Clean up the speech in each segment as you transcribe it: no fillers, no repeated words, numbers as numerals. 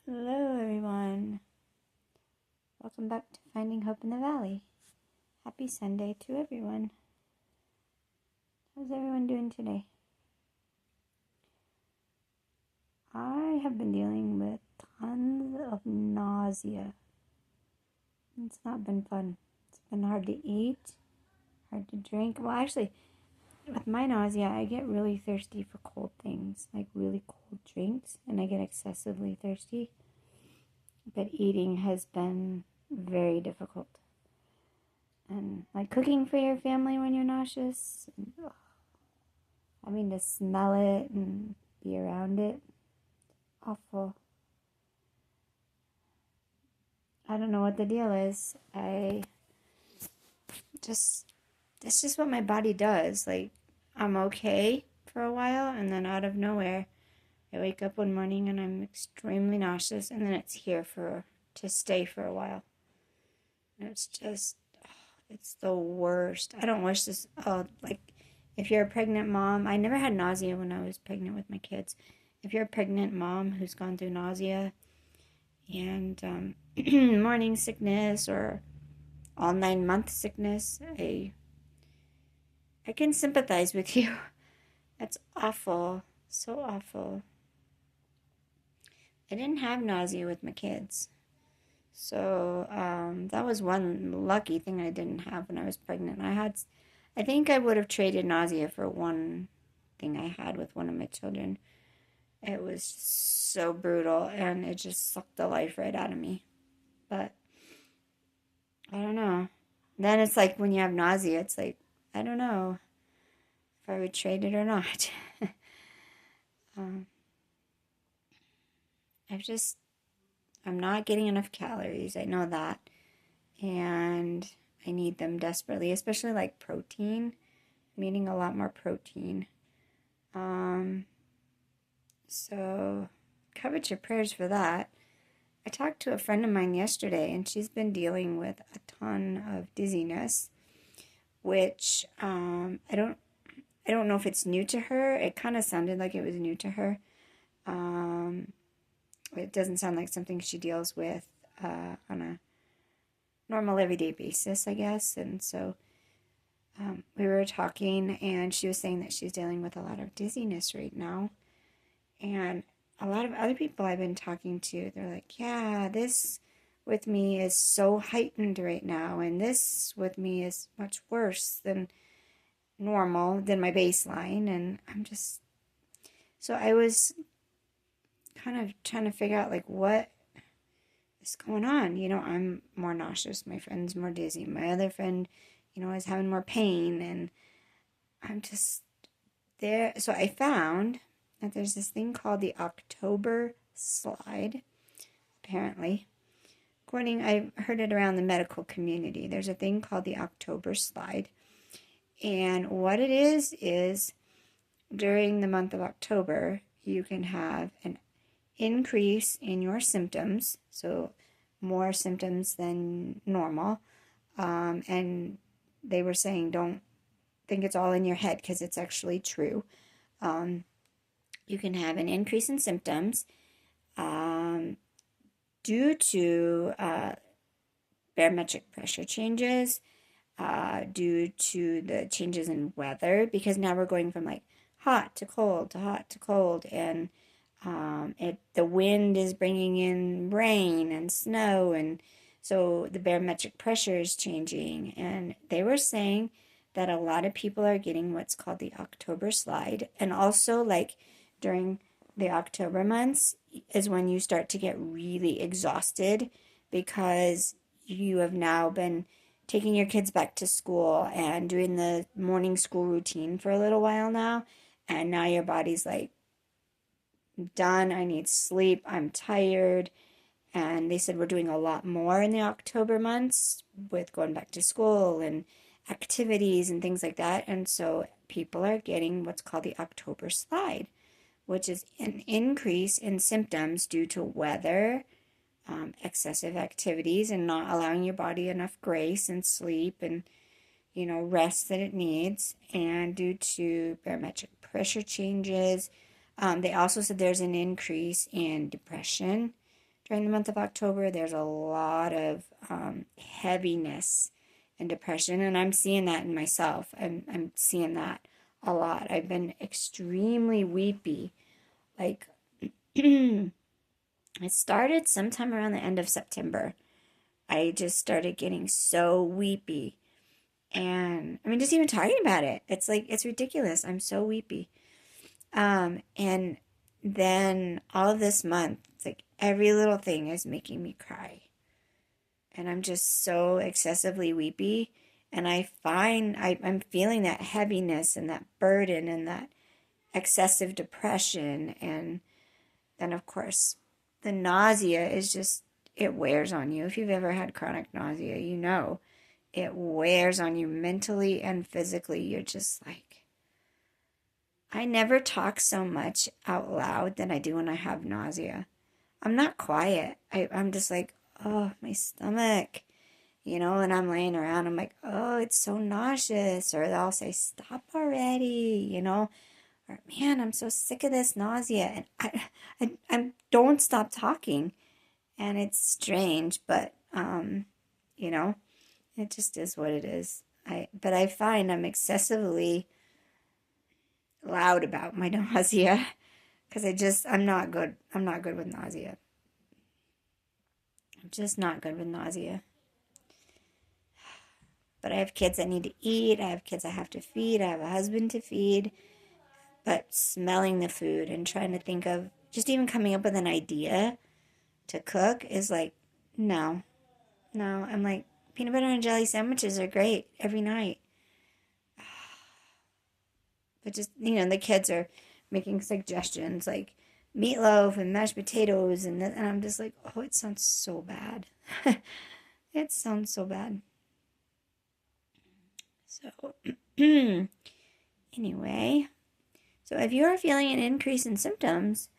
Hello, everyone. Welcome back to Finding Hope in the Valley. Happy Sunday to everyone. How's everyone doing today? I have been dealing with tons of nausea. It's not been fun. It's been hard to eat, hard to drink. Well, actually, with my nausea, I get really thirsty for cold things, like really cold drinks, and I get excessively thirsty. But eating has been very difficult. And like cooking for your family when you're nauseous, to smell it and be around it, awful. I don't know what the deal is. That's just what my body does. Like, I'm okay for a while, and then out of nowhere, I wake up one morning and I'm extremely nauseous, and then it's here to stay for a while. And it's the worst. I don't wish this. Oh, like, if you're a pregnant mom, I never had nausea when I was pregnant with my kids. If you're a pregnant mom who's gone through nausea and morning sickness or all 9 month sickness, I can sympathize with you. That's awful. So awful. I didn't have nausea with my kids. So that was one lucky thing I didn't have when I was pregnant. I think I would have traded nausea for one thing I had with one of my children. It was so brutal and it just sucked the life right out of me. But I don't know. Then it's like when you have nausea, it's like, I don't know if I would trade it or not. um, I've just, I'm not getting enough calories. I know that. And I need them desperately, especially like protein. I'm eating a lot more protein. Um, so covered your prayers for that. I talked to a friend of mine yesterday, and she's been dealing with a ton of dizziness, which I don't know if it's new to her. It kind of sounded like it was new to her. Um, it doesn't sound like something she deals with on a normal everyday basis, I guess. And so we were talking, and she was saying that she's dealing with a lot of dizziness right now. And a lot of other people I've been talking to, they're like, yeah, this with me is so heightened right now, and this with me is much worse than normal, than my baseline. And so I was kind of trying to figure out, like, what is going on. I'm more nauseous, my friend's more dizzy, my other friend, is having more pain, and I'm just there. So I found that there's this thing called the October slide, apparently. I've heard it around the medical community. There's a thing called the October slide. And what it is during the month of October, you can have an increase in your symptoms, so more symptoms than normal. And they were saying, don't think it's all in your head, because it's actually true. You can have an increase in symptoms due to barometric pressure changes, due to the changes in weather, because now we're going from like hot to cold to hot to cold, and the wind is bringing in rain and snow, and so the barometric pressure is changing. And they were saying that a lot of people are getting what's called the October slide, and also like during the October months is when you start to get really exhausted, because you have now been taking your kids back to school and doing the morning school routine for a little while now, and now your body's like, I'm done, I need sleep, I'm tired. And they said we're doing a lot more in the October months with going back to school and activities and things like that. And so people are getting what's called the October slide, which is an increase in symptoms due to weather, excessive activities, and not allowing your body enough grace and sleep and rest that it needs, and due to barometric pressure changes. They also said there's an increase in depression during the month of October, there's a lot of heaviness and depression, and I'm seeing that in myself. I'm seeing that a lot. I've been extremely weepy. Like, it started sometime around the end of September. I just started getting so weepy. And I mean, just even talking about it, it's like, it's ridiculous. I'm so weepy. And then all of this month, it's like every little thing is making me cry. And I'm just so excessively weepy. And I'm feeling that heaviness and that burden and that excessive depression. And then, of course, the nausea is just, it wears on you. If you've ever had chronic nausea, you know it wears on you mentally and physically. You're just like, I never talk so much out loud than I do when I have nausea. I'm not quiet. I'm just like, oh, my stomach, and I'm laying around. I'm like, oh, it's so nauseous. Or they'll say, stop already, or man, I'm so sick of this nausea. And I don't stop talking. And it's strange, but, it just is what it is. But I find I'm excessively loud about my nausea because I'm not good. I'm not good with nausea. I'm just not good with nausea. But I have kids that need to eat. I have kids I have to feed. I have a husband to feed. But smelling the food and trying to think of just even coming up with an idea to cook is like, no. I'm like, peanut butter and jelly sandwiches are great every night. But just, the kids are making suggestions like meatloaf and mashed potatoes. And I'm just like, oh, it sounds so bad. It sounds so bad. So, anyway, so if you're feeling an increase in symptoms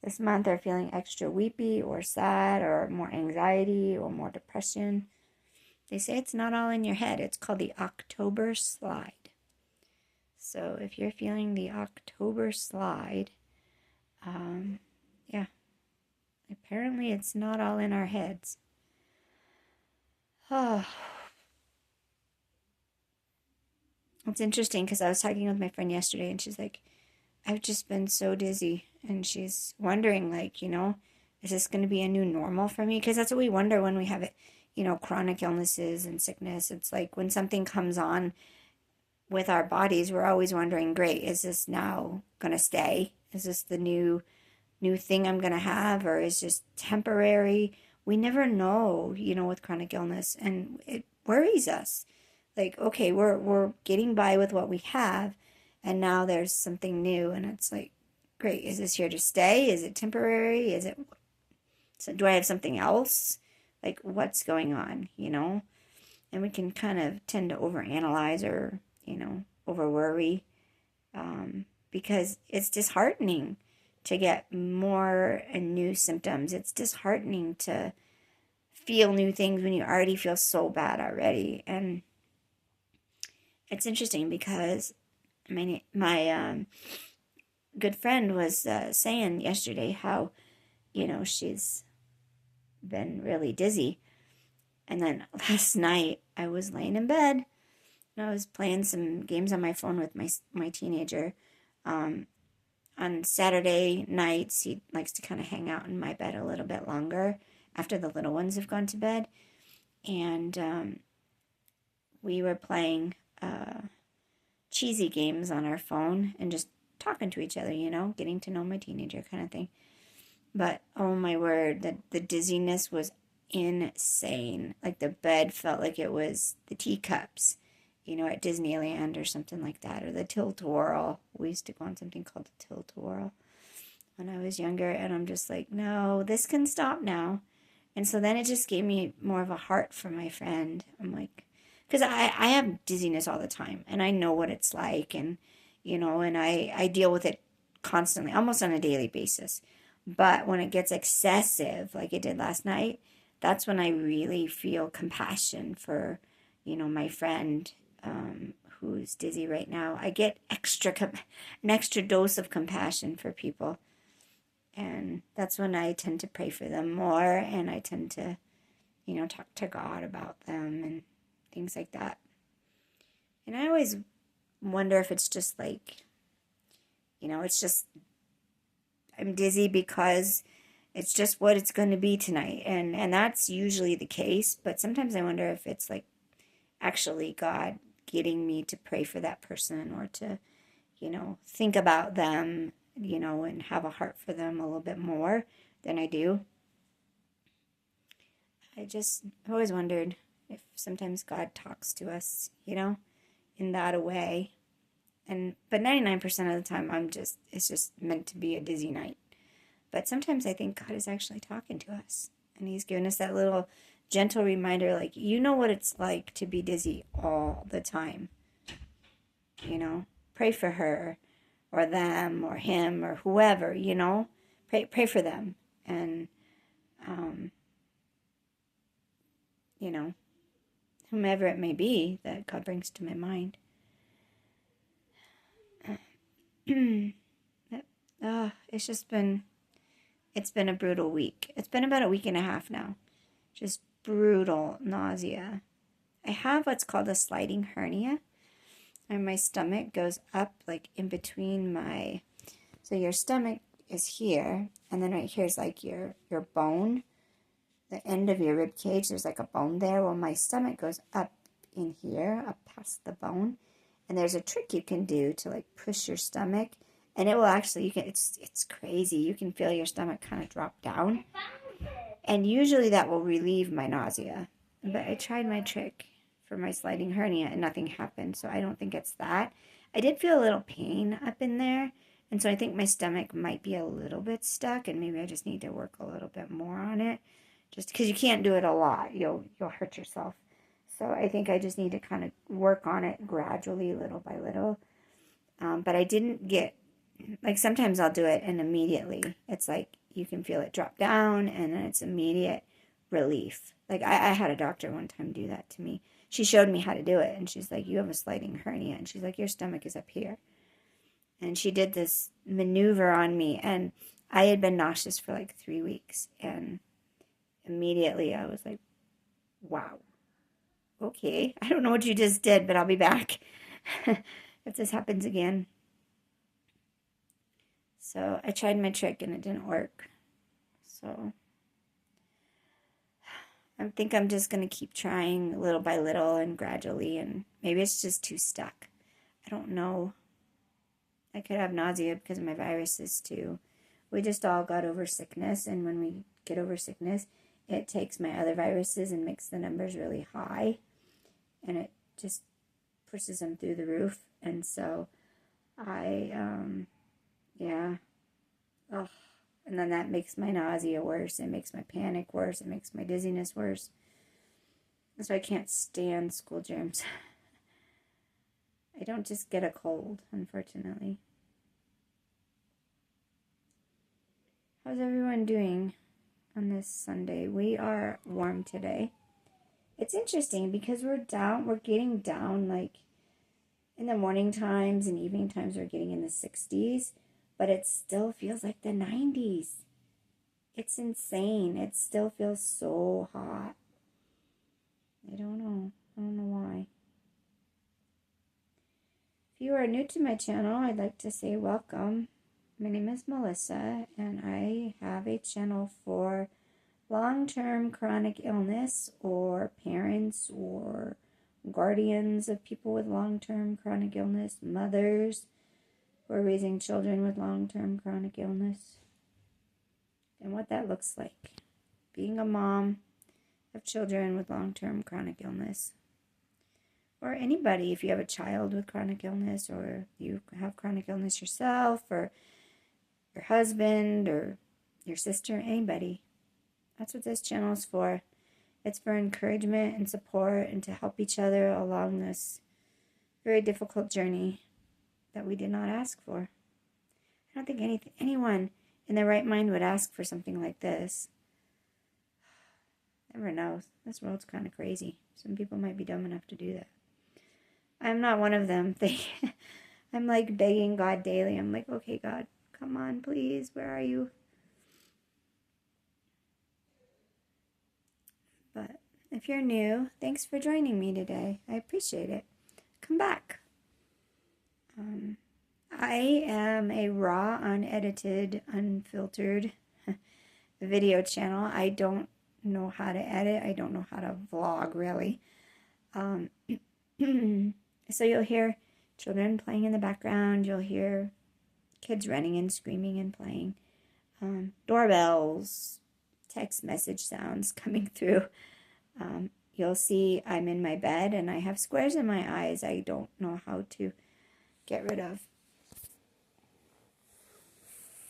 this month, or feeling extra weepy or sad or more anxiety or more depression, they say it's not all in your head. It's called the October slide. So if you're feeling the October slide, yeah, apparently it's not all in our heads. Oh. It's interesting because I was talking with my friend yesterday and she's like, I've just been so dizzy. And she's wondering, like, is this going to be a new normal for me? Because that's what we wonder when we have it, chronic illnesses and sickness. It's like when something comes on with our bodies, we're always wondering, great, is this now going to stay? Is this the new thing I'm going to have? Or is this temporary? We never know, with chronic illness. And it worries us. Like, okay, we're getting by with what we have, and now there's something new, and it's like, great, is this here to stay? Is it temporary? So do I have something else? Like, what's going on, And we can kind of tend to overanalyze or, over worry, because it's disheartening to get more and new symptoms. It's disheartening to feel new things when you already feel so bad already. And it's interesting because my good friend was saying yesterday how, she's been really dizzy. And then last night I was laying in bed and I was playing some games on my phone with my teenager. On Saturday nights, he likes to kind of hang out in my bed a little bit longer after the little ones have gone to bed. And we were playing cheesy games on our phone and just talking to each other, getting to know my teenager kind of thing. But oh my word, the dizziness was insane. Like the bed felt like it was the teacups, at Disneyland or something like that, or the Tilt-A-Whirl. We used to go on something called the Tilt-A-Whirl when I was younger, and I'm just like, no, this can stop now. And so then it just gave me more of a heart for my friend. I'm like, because I have dizziness all the time, and I know what it's like, and, and I deal with it constantly, almost on a daily basis. But when it gets excessive, like it did last night, that's when I really feel compassion for, my friend who's dizzy right now. I get an extra dose of compassion for people. And that's when I tend to pray for them more, and I tend to, talk to God about them and things like that. And I always wonder if it's just like, it's just, I'm dizzy because it's just what it's going to be tonight. And that's usually the case. But sometimes I wonder if it's like actually God getting me to pray for that person, or to, think about them, and have a heart for them a little bit more than I do. I always wondered if sometimes God talks to us, in that way. But 99% of the time it's just meant to be a dizzy night. But sometimes I think God is actually talking to us, and he's giving us that little gentle reminder, like, what it's like to be dizzy all the time. Pray for her or them or him or whoever, pray for them. And, whomever it may be that God brings to my mind. It's been a brutal week. It's been about a week and a half now. Just brutal nausea. I have what's called a sliding hernia, and my stomach goes up like in between so your stomach is here, and then right here is like your bone, the end of your rib cage. There's like a bone there. Well, my stomach goes up in here, up past the bone, and there's a trick you can do to like push your stomach, and it will actually, it's crazy. You can feel your stomach kind of drop down, and usually that will relieve my nausea. But I tried my trick for my sliding hernia and nothing happened, so I don't think it's that. I did feel a little pain up in there, and so I think my stomach might be a little bit stuck, and maybe I just need to work a little bit more on it, just because you can't do it a lot. You'll hurt yourself. So I think I just need to kind of work on it gradually, little by little. But I didn't get, like, sometimes I'll do it and immediately it's like you can feel it drop down, and then it's immediate relief. Like, I had a doctor one time do that to me. She showed me how to do it, and she's like, you have a sliding hernia, and she's like, your stomach is up here. And she did this maneuver on me, and I had been nauseous for like 3 weeks, and immediately I was like, wow, okay, I don't know what you just did, but I'll be back if this happens again. So I tried my trick and it didn't work. So I think I'm just going to keep trying little by little and gradually, and maybe it's just too stuck. I don't know. I could have nausea because of my viruses too. We just all got over sickness, and when we get over sickness, it takes my other viruses and makes the numbers really high, and it just pushes them through the roof. And so yeah. Ugh. And then that makes my nausea worse. It makes my panic worse. It makes my dizziness worse. That's why I can't stand school germs. I don't just get a cold, unfortunately. How's everyone doing on this Sunday? We are warm today. It's interesting because we're getting down, like in the morning times and evening times we're getting in the 60s, but it still feels like the 90s. It's insane. It still feels so hot. I don't know why. If you are new to my channel, I'd like to say welcome. My name is Melissa, and I have a channel for long-term chronic illness, or parents or guardians of people with long-term chronic illness, mothers who are raising children with long-term chronic illness, and what that looks like. Being a mom of children with long-term chronic illness. Or anybody, if you have a child with chronic illness, or you have chronic illness yourself, or your husband, or your sister, anybody. That's what this channel is for. It's for encouragement and support, and to help each other along this very difficult journey that we did not ask for. I don't think anyone in their right mind would ask for something like this. Never knows. This world's kind of crazy. Some people might be dumb enough to do that. I'm not one of them. I'm like begging God daily. I'm like, okay, God, come on, please. Where are you? if you're new, thanks for joining me today. I appreciate it. Come back. I am a raw, unedited, unfiltered video channel. I don't know how to edit. I don't know how to vlog, really. So you'll hear children playing in the background. You'll hear kids running and screaming and playing. Doorbells, text message sounds coming through. You'll see I'm in my bed and I have squares in my eyes I don't know how to get rid of.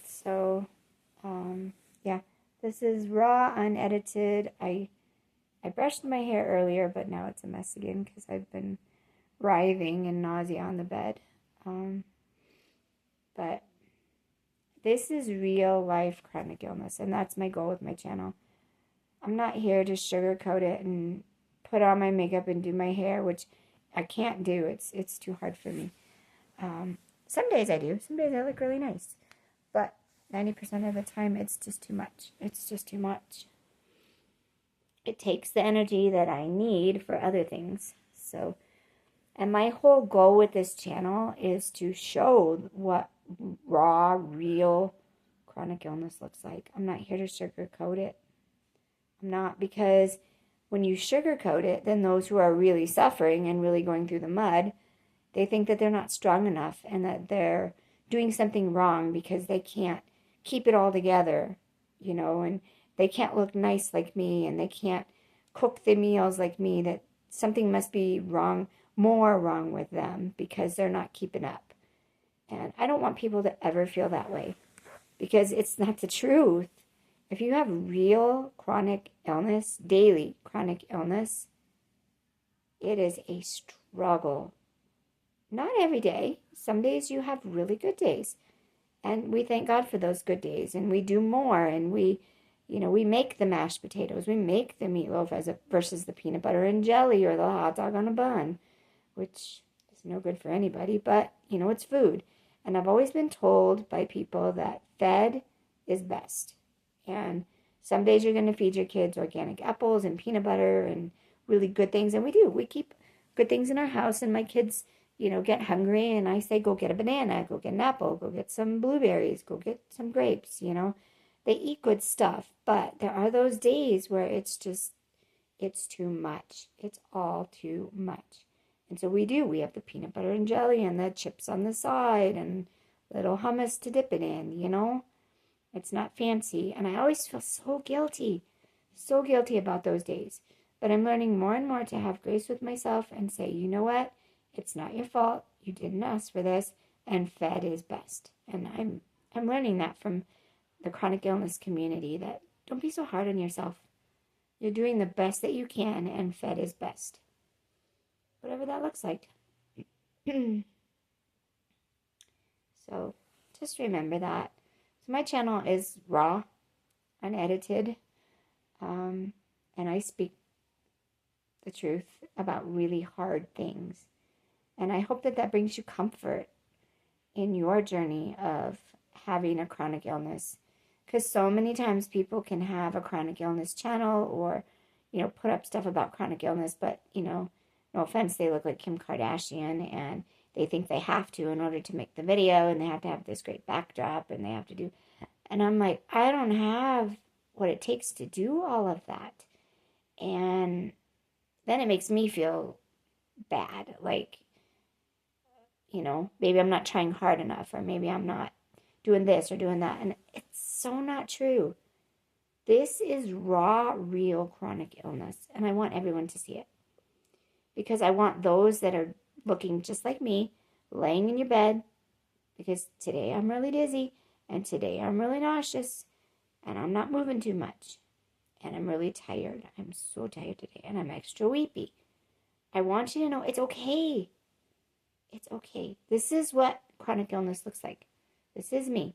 So, yeah, this is raw, unedited. I brushed my hair earlier, but now it's a mess again because I've been writhing and nausea on the bed. But this is real life chronic illness, and that's my goal with my channel. I'm not here to sugarcoat it and put on my makeup and do my hair, which I can't do. It's too hard for me. Some days I do. Some days I look really nice. But 90% of the time, it's just too much. It's just too much. It takes the energy that I need for other things. So, and my whole goal with this channel is to show what raw, real chronic illness looks like. I'm not here to sugarcoat it. I'm not, because when you sugarcoat it, then those who are really suffering and really going through the mud, they think that they're not strong enough and that they're doing something wrong because they can't keep it all together, you know, and they can't look nice like me and they can't cook the meals like me, that something must be wrong, more wrong with them because they're not keeping up. And I don't want people to ever feel that way, because it's not the truth. If you have real chronic illness, daily chronic illness, it is a struggle. Not every day. Some days you have really good days. And we thank God for those good days. And we do more. And we make the mashed potatoes. We make the meatloaf versus the peanut butter and jelly or the hot dog on a bun, which is no good for anybody. But, it's food. And I've always been told by people that fed is best. And some days you're going to feed your kids organic apples and peanut butter and really good things. And we do. We keep good things in our house. And my kids, get hungry. And I say, go get a banana, go get an apple, go get some blueberries, go get some grapes, They eat good stuff. But there are those days where it's too much. It's all too much. And so we do. We have the peanut butter and jelly and the chips on the side and little hummus to dip it in, It's not fancy. And I always feel so guilty about those days. But I'm learning more and more to have grace with myself and say, you know what? It's not your fault. You didn't ask for this. And fed is best. And I'm learning that from the chronic illness community, that don't be so hard on yourself. You're doing the best that you can, and fed is best. Whatever that looks like. So just remember that. So my channel is raw, unedited, and I speak the truth about really hard things. And I hope that brings you comfort in your journey of having a chronic illness. Because so many times people can have a chronic illness channel or, put up stuff about chronic illness, but, no offense, they look like Kim Kardashian and they think they have to in order to make the video, and they have to have this great backdrop and they have to do. And I'm like, I don't have what it takes to do all of that. And then it makes me feel bad. Like, maybe I'm not trying hard enough, or maybe I'm not doing this or doing that. And it's so not true. This is raw, real chronic illness. And I want everyone to see it. Because I want those that are looking just like me, laying in your bed, because today I'm really dizzy, and today I'm really nauseous, and I'm not moving too much, and I'm really tired. I'm so tired today, and I'm extra weepy. I want you to know it's okay. It's okay. This is what chronic illness looks like. This is me.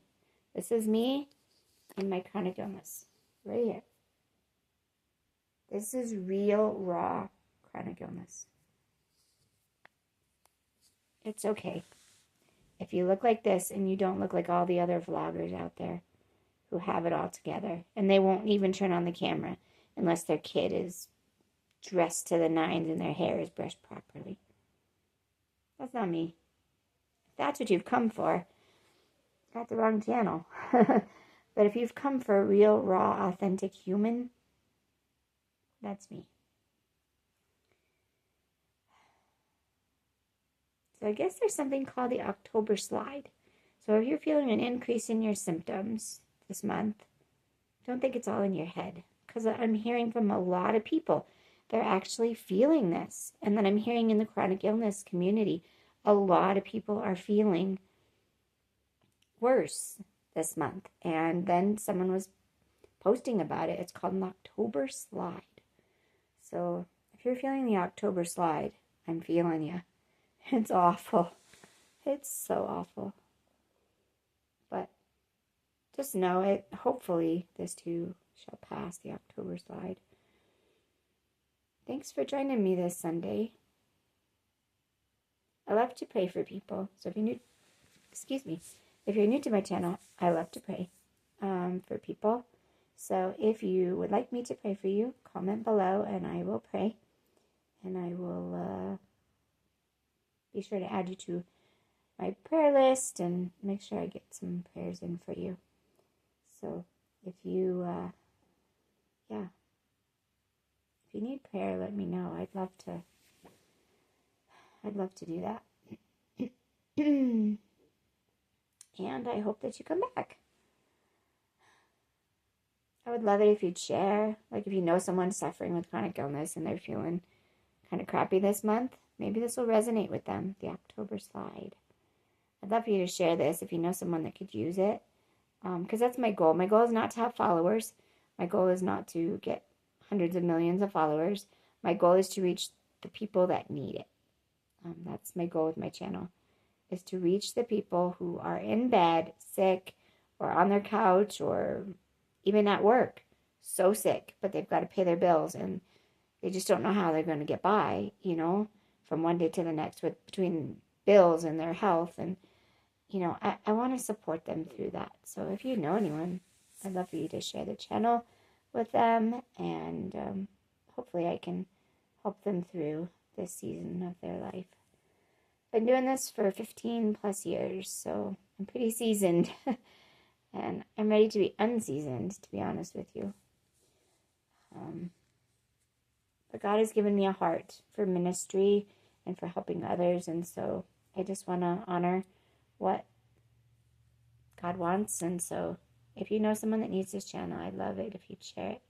This is me and my chronic illness. Right here. This is real, raw chronic illness. It's okay. If you look like this and you don't look like all the other vloggers out there who have it all together, and they won't even turn on the camera unless their kid is dressed to the nines and their hair is brushed properly. That's not me. If that's what you've come for, got the wrong channel. But if you've come for a real, raw, authentic human, that's me. So I guess there's something called the October slide. So if you're feeling an increase in your symptoms this month, don't think it's all in your head. Because I'm hearing from a lot of people, they're actually feeling this. And then I'm hearing in the chronic illness community, a lot of people are feeling worse this month. And then someone was posting about it. It's called an October slide. So if you're feeling the October slide, I'm feeling you. It's awful. It's so awful. But just know it. Hopefully this too shall pass, the October slide. Thanks for joining me this Sunday. I love to pray for people. So if you're new, if you're new to my channel, I love to pray for people. So if you would like me to pray for you, comment below and I will pray. And I will be sure to add you to my prayer list and make sure I get some prayers in for you. So if you, if you need prayer, let me know. I'd love to do that. And I hope that you come back. I would love it if you'd share. Like if you know someone suffering with chronic illness and they're feeling kind of crappy this month, maybe this will resonate with them, the October slide. I'd love for you to share this if you know someone that could use it. Because that's my goal. My goal is not to have followers. My goal is not to get hundreds of millions of followers. My goal is to reach the people that need it. That's my goal with my channel, is to reach the people who are in bed, sick, or on their couch, or even at work, so sick, but they've got to pay their bills, and they just don't know how they're going to get by, from one day to the next between bills and their health. And, I want to support them through that. So if you know anyone, I'd love for you to share the channel with them, and hopefully I can help them through this season of their life. Been doing this for 15 plus years, so I'm pretty seasoned. And I'm ready to be unseasoned, to be honest with you. But God has given me a heart for ministry and for helping others. And so I just want to honor what God wants. And so if you know someone that needs this channel, I'd love it if you'd share it.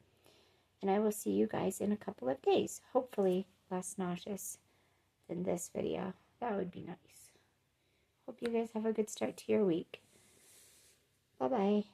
And I will see you guys in a couple of days. Hopefully less nauseous than this video. That would be nice. Hope you guys have a good start to your week. Bye-bye.